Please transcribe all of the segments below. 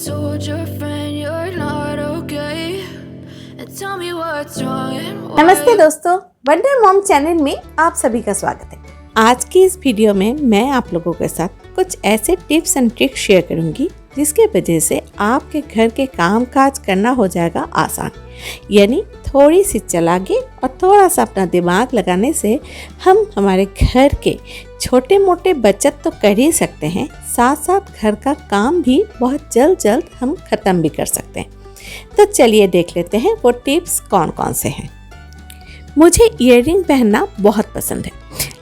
told your friend you're not okay and tell me what's wrong and why. नमस्ते दोस्तों, wonder mom channel में आप सभी का स्वागत है। आज की इस वीडियो में मैं आप लोगों के साथ कुछ ऐसे टिप्स एंड ट्रिक्स शेयर करूंगी जिसके वजह से आपके घर के काम काज करना हो जाएगा आसान। यानी थोड़ी सी चालाकी और थोड़ा सा अपना दिमाग लगाने से हम हमारे घर के छोटे मोटे बचत तो कर ही सकते हैं, साथ साथ घर का काम भी बहुत जल्द हम ख़त्म भी कर सकते हैं। तो चलिए देख लेते हैं वो टिप्स कौन कौन से हैं। मुझे ईयररिंग पहनना बहुत पसंद है,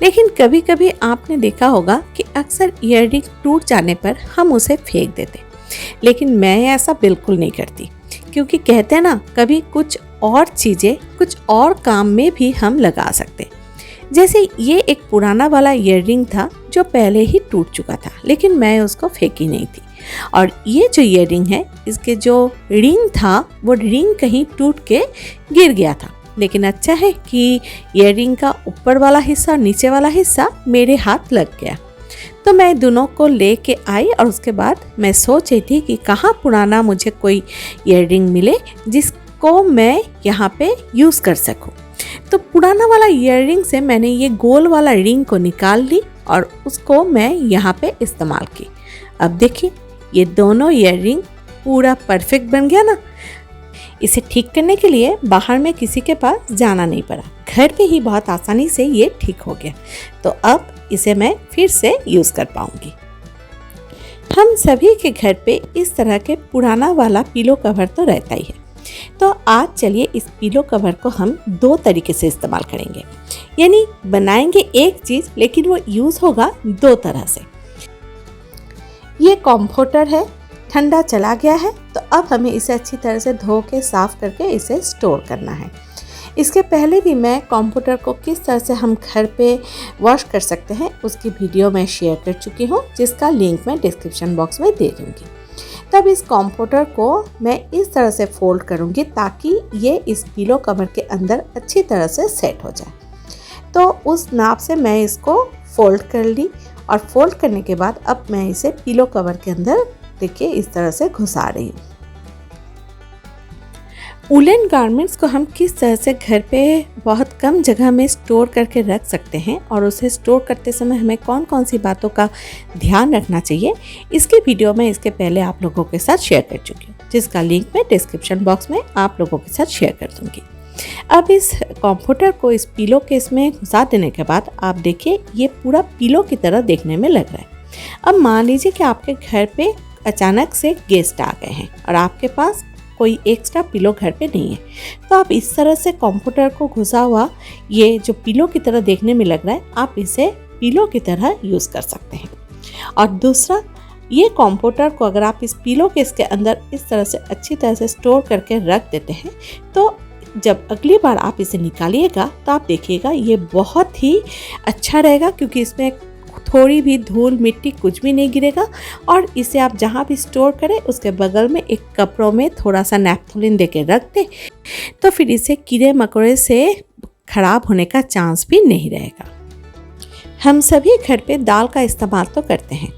लेकिन कभी कभी आपने देखा होगा कि अक्सर ईयररिंग टूट जाने पर हम उसे फेंक देते, लेकिन मैं ऐसा बिल्कुल नहीं करती, क्योंकि कहते हैं ना, कभी कुछ और चीज़ें कुछ और काम में भी हम लगा सकते। जैसे ये एक पुराना वाला ईयररिंग था जो पहले ही टूट चुका था, लेकिन मैं उसको फेंकी नहीं थी। और ये जो ईयररिंग है, इसके जो रिंग था वो रिंग कहीं टूट के गिर गया था, लेकिन अच्छा है कि ईयररिंग का ऊपर वाला हिस्सा और नीचे वाला हिस्सा मेरे हाथ लग गया। तो मैं दोनों को लेके आई और उसके बाद मैं सोच रही थी कि कहाँ पुराना मुझे कोई ईयररिंग मिले जिसको मैं यहाँ पे यूज़ कर सकूँ। तो पुराना वाला ईयररिंग से मैंने ये गोल वाला रिंग को निकाल ली और उसको मैं यहाँ पे इस्तेमाल की। अब देखिए, ये दोनों ईयररिंग पूरा परफेक्ट बन गया ना। इसे ठीक करने के लिए बाहर में किसी के पास जाना नहीं पड़ा, घर पे ही बहुत आसानी से ये ठीक हो गया। तो अब इसे मैं फिर से यूज़ कर पाऊंगी। हम सभी के घर पे इस तरह के पुराना वाला पिलो कवर तो रहता ही है। तो आज चलिए इस पिलो कवर को हम दो तरीके से इस्तेमाल करेंगे, यानी बनाएंगे एक चीज़ लेकिन वो यूज़ होगा दो तरह से। ये कॉम्फर्टर है, ठंडा चला गया है, तो अब हमें इसे अच्छी तरह से धो के साफ़ करके इसे स्टोर करना है। इसके पहले भी मैं कंप्यूटर को किस तरह से हम घर पे वॉश कर सकते हैं उसकी वीडियो मैं शेयर कर चुकी हूँ, जिसका लिंक मैं डिस्क्रिप्शन बॉक्स में दे दूँगी। तब इस कंप्यूटर को मैं इस तरह से फोल्ड करूँगी ताकि ये इस पिलो कवर के अंदर अच्छी तरह से सेट हो जाए। तो उस नाप से मैं इसको फोल्ड कर ली और फोल्ड करने के बाद अब मैं इसे पिलो कवर के अंदर देखिए इस तरह से घुसा रही हूँ। वुलन गारमेंट्स को हम किस तरह से घर पे बहुत कम जगह में स्टोर करके रख सकते हैं और उसे स्टोर करते समय हमें कौन कौन सी बातों का ध्यान रखना चाहिए, इसकी वीडियो मैं इसके पहले आप लोगों के साथ शेयर कर चुकी हूँ, जिसका लिंक मैं डिस्क्रिप्शन बॉक्स में आप लोगों के साथ शेयर कर दूँगी। अब इस कंप्यूटर को इस पिलो केस में घुसा देने के बाद आप देखिए ये पूरा पिलो की तरह देखने में लग रहा है। अब मान लीजिए कि आपके घर पे अचानक से गेस्ट आ गए हैं और आपके पास कोई एक्स्ट्रा पिलो घर पे नहीं है, तो आप इस तरह से कंप्यूटर को घुसा हुआ ये जो पिलो की तरह देखने में लग रहा है, आप इसे पिलो की तरह यूज़ कर सकते हैं। और दूसरा, ये कंप्यूटर को अगर आप इस पिलो केस के अंदर इस तरह से अच्छी तरह से स्टोर करके रख देते हैं, तो जब अगली बार आप इसे निकालिएगा तो आप देखिएगा ये बहुत ही अच्छा रहेगा, क्योंकि इसमें थोड़ी भी धूल मिट्टी कुछ भी नहीं गिरेगा। और इसे आप जहाँ भी स्टोर करें उसके बगल में एक कपड़ों में थोड़ा सा नैपथलिन दे के रख दें, तो फिर इसे कीड़े मकोड़े से ख़राब होने का चांस भी नहीं रहेगा। हम सभी घर पे दाल का इस्तेमाल तो करते हैं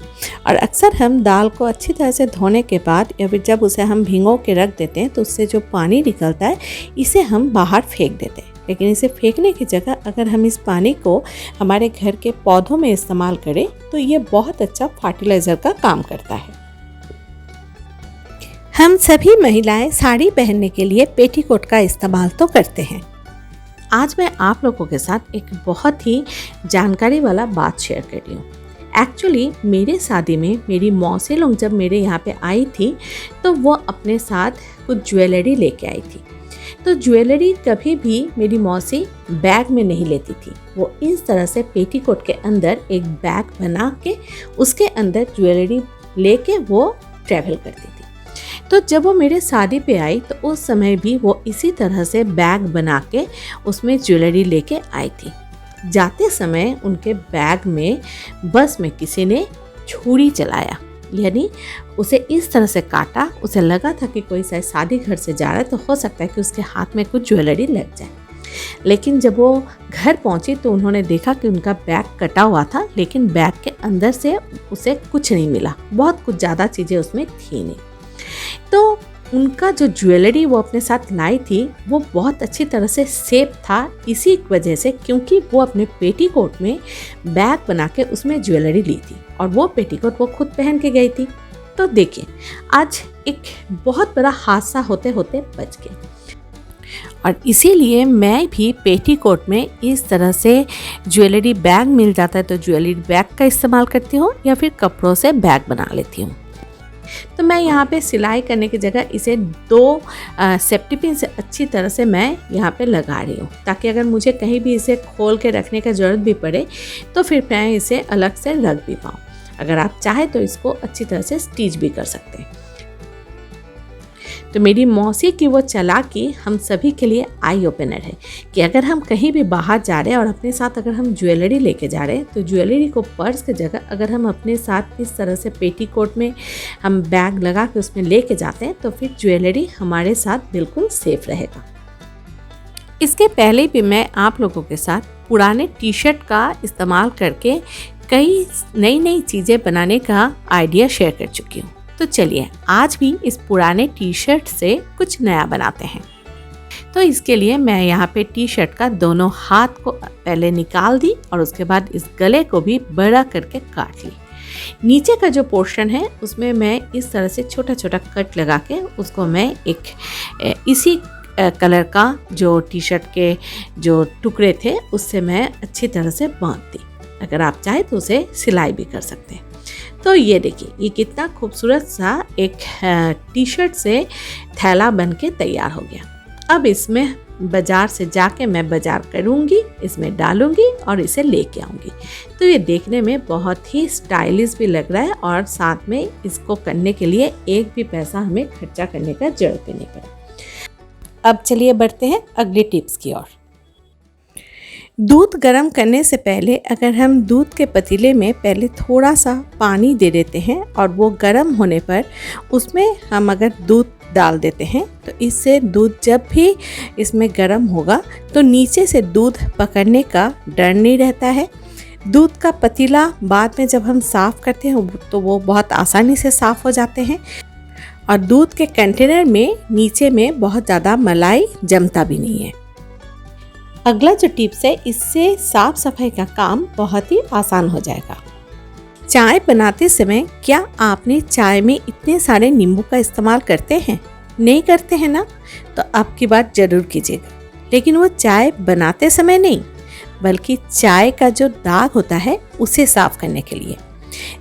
और अक्सर हम दाल को अच्छी तरह से धोने के बाद या फिर जब उसे हम भिगो के रख देते हैं तो उससे जो पानी निकलता है इसे हम बाहर फेंक देते हैं। लेकिन इसे फेंकने की जगह अगर हम इस पानी को हमारे घर के पौधों में इस्तेमाल करें तो ये बहुत अच्छा फर्टिलाइज़र का काम करता है। हम सभी महिलाएं साड़ी पहनने के लिए पेटीकोट का इस्तेमाल तो करते हैं। आज मैं आप लोगों के साथ एक बहुत ही जानकारी वाला बात शेयर कर रही हूँ। एक्चुअली मेरे शादी में मेरी मौसी लोग जब मेरे यहाँ पे आई थी तो वो अपने साथ कुछ ज्वेलरी लेके आई थी। तो ज्वेलरी कभी भी मेरी मौसी बैग में नहीं लेती थी, वो इस तरह से पेटीकोट के अंदर एक बैग बना के उसके अंदर ज्वेलरी लेके वो ट्रैवल करती थी। तो जब वो मेरे शादी पे आई तो उस समय भी वो इसी तरह से बैग बना के उसमें ज्वेलरी लेके आई थी। जाते समय उनके बैग में बस में किसी ने छुरी चलाया, यानी उसे इस तरह से काटा। उसे लगा था कि कोई शायद शादी घर से जा रहा है तो हो सकता है कि उसके हाथ में कुछ ज्वेलरी लग जाए, लेकिन जब वो घर पहुंची तो उन्होंने देखा कि उनका बैग कटा हुआ था, लेकिन बैग के अंदर से उसे कुछ नहीं मिला, बहुत कुछ ज़्यादा चीज़ें उसमें थी नहीं। तो उनका जो ज्वेलरी वो अपने साथ लाई थी वो बहुत अच्छी तरह से सेफ था, इसी वजह से क्योंकि वो अपने पेटीकोट में बैग बना के उसमें ज्वेलरी ली थी और वो पेटीकोट वो खुद पहन के गई थी। तो देखिए आज एक बहुत बड़ा हादसा होते होते बच गया। और इसीलिए मैं भी पेटीकोट में इस तरह से ज्वेलरी बैग मिल जाता है तो ज्वेलरी बैग का इस्तेमाल करती हूँ या फिर कपड़ों से बैग बना लेती हूँ। तो मैं यहाँ पे सिलाई करने की जगह इसे 2 सेफ्टी पिन से अच्छी तरह से मैं यहाँ पे लगा रही हूँ, ताकि अगर मुझे कहीं भी इसे खोल के रखने का ज़रूरत भी पड़े तो फिर मैं इसे अलग से रख भी पाऊँ। अगर आप चाहें तो इसको अच्छी तरह से स्टिच भी कर सकते हैं। तो मेरी मौसी की वो चालाकी हम सभी के लिए आई ओपनर है कि अगर हम कहीं भी बाहर जा रहे हैं और अपने साथ अगर हम ज्वेलरी लेके जा रहे हैं तो ज्वेलरी को पर्स की जगह अगर हम अपने साथ इस तरह से पेटीकोट में हम बैग लगा के उसमें लेके जाते हैं तो फिर ज्वेलरी हमारे साथ बिल्कुल सेफ रहेगा। इसके पहले भी मैं आप लोगों के साथ पुराने टी शर्ट का इस्तेमाल करके कई नई चीज़ें बनाने का आइडिया शेयर कर चुकी हूँ। तो चलिए आज भी इस पुराने टी शर्ट से कुछ नया बनाते हैं। तो इसके लिए मैं यहाँ पे टी शर्ट का दोनों हाथ को पहले निकाल दी और उसके बाद इस गले को भी बड़ा करके काट ली। नीचे का जो पोर्शन है उसमें मैं इस तरह से छोटा छोटा कट लगा के उसको मैं एक इसी कलर का जो टी शर्ट के जो टुकड़े थे उससे मैं अच्छी तरह से बांध दी। अगर आप चाहे तो उसे सिलाई भी कर सकते हैं। तो ये देखिए ये कितना खूबसूरत सा एक टी शर्ट से थैला बन के तैयार हो गया। अब इसमें बाज़ार से जाके मैं बाज़ार करूँगी, इसमें डालूँगी और इसे लेके आऊँगी। तो ये देखने में बहुत ही स्टाइलिश भी लग रहा है और साथ में इसको करने के लिए एक भी पैसा हमें खर्चा करने का जरूरत भी नहीं पड़ा। अब चलिए बढ़ते हैं अगले टिप्स की ओर। दूध गर्म करने से पहले अगर हम दूध के पतीले में पहले थोड़ा सा पानी दे देते हैं और वो गर्म होने पर उसमें हम अगर दूध डाल देते हैं तो इससे दूध जब भी इसमें गर्म होगा तो नीचे से दूध पकड़ने का डर नहीं रहता है। दूध का पतीला बाद में जब हम साफ़ करते हैं तो वो बहुत आसानी से साफ़ हो जाते हैं और दूध के कंटेनर में नीचे में बहुत ज़्यादा मलाई जमता भी नहीं है। अगला जो टिप्स है इससे साफ सफाई का काम बहुत ही आसान हो जाएगा। चाय बनाते समय क्या आपने चाय में इतने सारे नींबू का इस्तेमाल करते हैं? नहीं करते हैं ना? तो अब की बात ज़रूर कीजिएगा, लेकिन वो चाय बनाते समय नहीं बल्कि चाय का जो दाग होता है उसे साफ करने के लिए।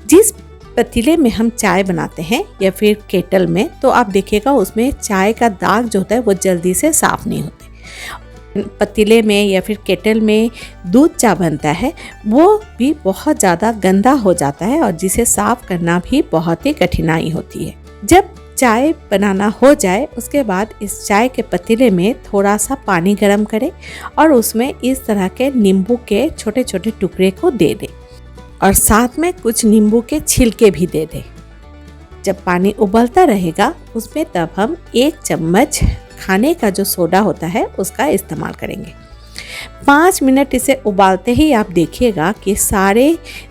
जिस पतीले में हम चाय बनाते हैं या फिर केटल में तो आप देखिएगा उसमें चाय का दाग जो होता है वो जल्दी से साफ नहीं होते। पतीले में या फिर केटल में दूध चाय बनता है वो भी बहुत ज़्यादा गंदा हो जाता है और जिसे साफ करना भी बहुत ही कठिनाई होती है। जब चाय बनाना हो जाए उसके बाद इस चाय के पतीले में थोड़ा सा पानी गर्म करें और उसमें इस तरह के नींबू के छोटे छोटे टुकड़े को दे दें और साथ में कुछ नींबू के छिलके भी दे दें। जब पानी उबलता रहेगा उसमें तब हम 1 चम्मच खाने का जो सोडा होता है उसका इस्तेमाल करेंगे। 5 मिनट इसे उबालते ही आप देखिएगा कि सारे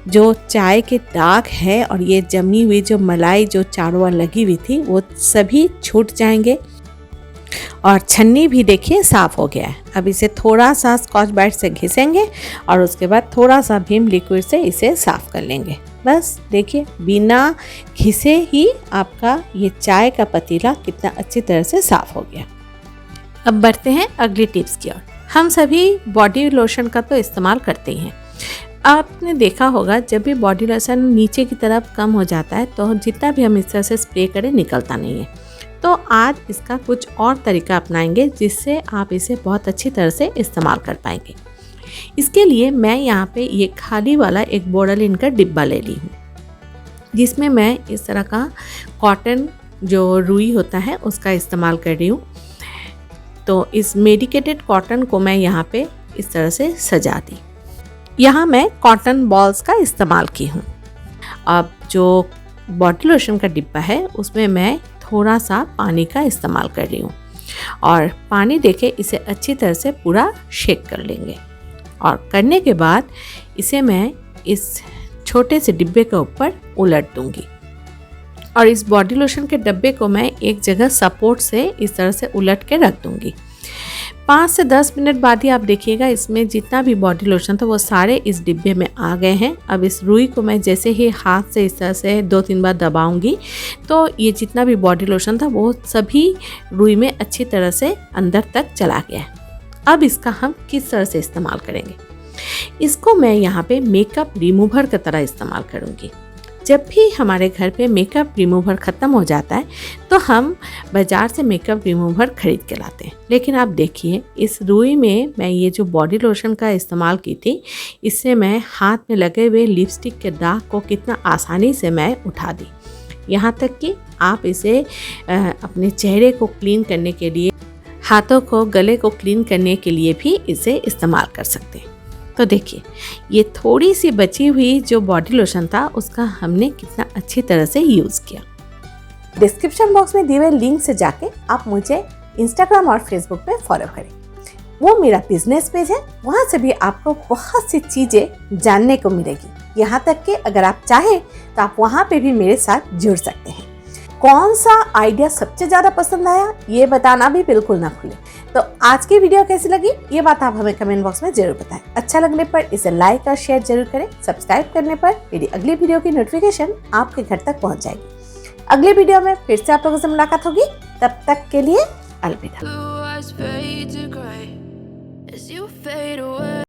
जो चाय के दाग है और ये जमी हुई जो मलाई जो चारों ओर लगी हुई थी वो सभी छूट जाएंगे और छन्नी भी देखिए साफ़ हो गया है। अब इसे थोड़ा सा स्कॉच ब्राइट से घिसेंगे और उसके बाद थोड़ा सा भीम लिक्विड से इसे साफ़ कर लेंगे। बस देखिए बिना घिसे ही आपका ये चाय का पतीला कितना अच्छी तरह से साफ़ हो गया। अब बढ़ते हैं अगली टिप्स की ओर। हम सभी बॉडी लोशन का तो इस्तेमाल करते ही हैं। आपने देखा होगा जब भी बॉडी लोशन नीचे की तरफ कम हो जाता है तो जितना भी हम इस तरह से स्प्रे करें निकलता नहीं है। तो आज इसका कुछ और तरीका अपनाएंगे जिससे आप इसे बहुत अच्छी तरह से इस्तेमाल कर पाएंगे। इसके लिए मैं यहाँ पे ये खाली वाला एक बोरोलिन का डिब्बा ले ली हूँ जिसमें मैं इस तरह का कॉटन जो रुई होता है उसका इस्तेमाल कर रही हूँ। तो इस मेडिकेटेड कॉटन को मैं यहाँ पे इस तरह से सजा दी। यहाँ मैं कॉटन बॉल्स का इस्तेमाल की हूँ। अब जो बॉडी लोशन का डिब्बा है उसमें मैं थोड़ा सा पानी का इस्तेमाल कर रही हूँ और पानी देके इसे अच्छी तरह से पूरा शेक कर लेंगे और करने के बाद इसे मैं इस छोटे से डिब्बे के ऊपर उलट दूँगी और इस बॉडी लोशन के डब्बे को मैं एक जगह सपोर्ट से इस तरह से उलट के रख दूंगी। 5 से 10 मिनट बाद ही आप देखिएगा इसमें जितना भी बॉडी लोशन था वो सारे इस डिब्बे में आ गए हैं। अब इस रुई को मैं जैसे ही हाथ से इस तरह से 2-3 बार दबाऊंगी तो ये जितना भी बॉडी लोशन था वो सभी रुई में अच्छी तरह से अंदर तक चला गया है। अब इसका हम किस तरह से इस्तेमाल करेंगे, इसको मैं यहाँ पे मेकअप रिमूवर की तरह इस्तेमाल करूँगी। जब भी हमारे घर पे मेकअप रिमूवर ख़त्म हो जाता है तो हम बाज़ार से मेकअप रिमूवर ख़रीद के लाते हैं, लेकिन आप देखिए इस रुई में मैं ये जो बॉडी लोशन का इस्तेमाल की थी, इससे मैं हाथ में लगे हुए लिपस्टिक के दाग को कितना आसानी से मैं उठा दी। यहाँ तक कि आप इसे अपने चेहरे को क्लीन करने के लिए, हाथों को, गले को क्लीन करने के लिए भी इसे इस्तेमाल कर सकते हैं। तो देखिए ये थोड़ी सी बची हुई जो बॉडी लोशन था उसका हमने कितना अच्छी तरह से यूज़ किया। डिस्क्रिप्शन बॉक्स में दिए हुए लिंक से जाके आप मुझे इंस्टाग्राम और फेसबुक पे फॉलो करें, वो मेरा बिजनेस पेज है, वहाँ से भी आपको बहुत सी चीज़ें जानने को मिलेगी। यहाँ तक कि अगर आप चाहें तो आप वहाँ पे भी मेरे साथ जुड़ सकते हैं। कौन सा आइडिया सबसे ज़्यादा पसंद आया ये बताना भी बिल्कुल ना भूलें। तो आज की वीडियो कैसी लगी ये बात आप हमें कमेंट बॉक्स में जरूर बताएं। अच्छा लगने पर इसे लाइक और शेयर जरूर करें। सब्सक्राइब करने पर मेरी अगली वीडियो की नोटिफिकेशन आपके घर तक पहुंच जाएगी। अगली वीडियो में फिर से आप लोगों से मुलाकात होगी, तब तक के लिए अलविदा। Blue eyes fade to gray as you fade away.